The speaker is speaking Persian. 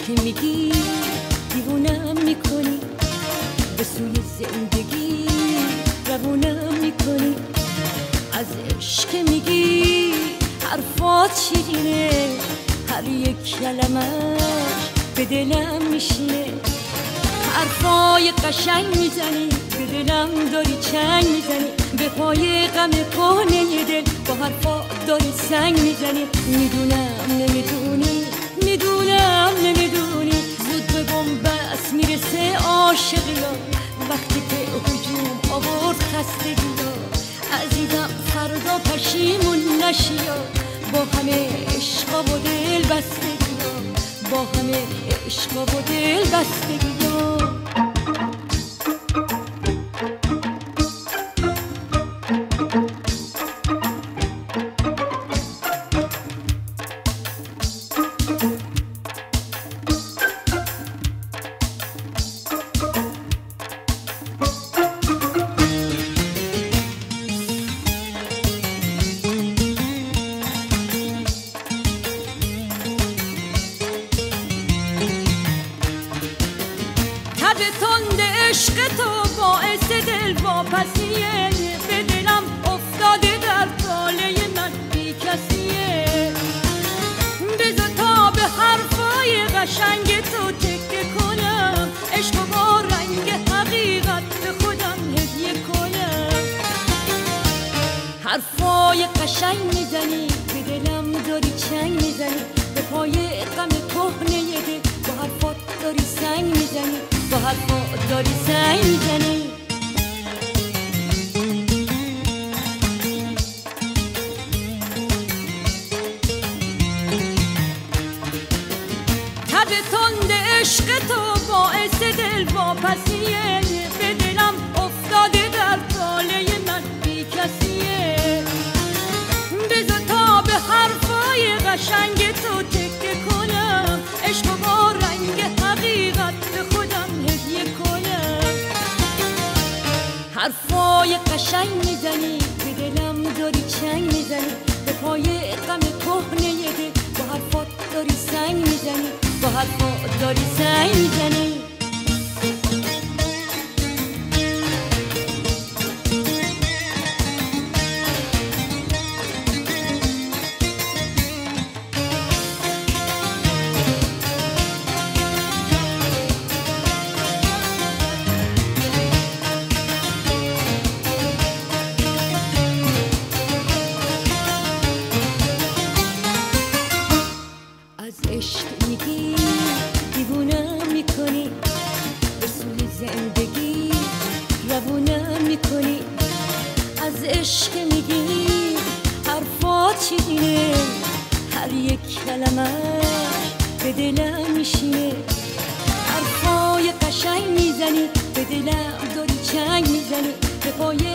عشق میگی دیوونم میکنی، به سوی زندگی روونم میکنی. از عشق میگی حرفات شیرینه، هر یک کلمش به دلم میشینه. حرفای قشنگ میزنی، به دلم داری چنگ میزنی، به پای غم کهنه دل با حرفات داری سنگ میزنی. میدونم نمیدونی، میدونم نمیدونی، زود به بنبست میرسه عاشقیا، وقتی که هجوم آورد خستگیا. عزیزم فردا پشیمون نشیا، با همه عشقا و دل بستگیا، با همه عشقا و دل بستگیا. تب تند عشق تو باعث دل واپسیه، به دلم افتاده در طاله من بی کسیه. بذار تا به حرفای قشنگ تو تکه کنم، عشق با رنگ حقیقت به خودم هدیه کنم. حرفای قشنگ میزنی، به دلم داری چنگ میزنی، به پای غم کهنه دل با حرفات داری سنگ میزنی، با حرفات داری سنگ میزنی. تب تند عشق تو باعث دل واپسیه، به دلم افتاده در طاله من بی کسیه. بذار تا به حرفای قشنگ تو تکه کنم، عشق با رنگ حقیقت به خودم هدیه کنم. حرفای قشنگ میزنی، به دلم داری چنگ میزنی، به پای غم کهنه دل با حرفات داری سنگ میزنی، با حرفات داری سنگ میزنی. عشق میگی دیوونم میکنی، به سوی زندگی روونم میکنی. از عشق میگی حرفات شیرینه، هر یک کلمش به دلم میشینه. حرفای قشنگ میزنی، به دلم داری چنگ میزنی، به پای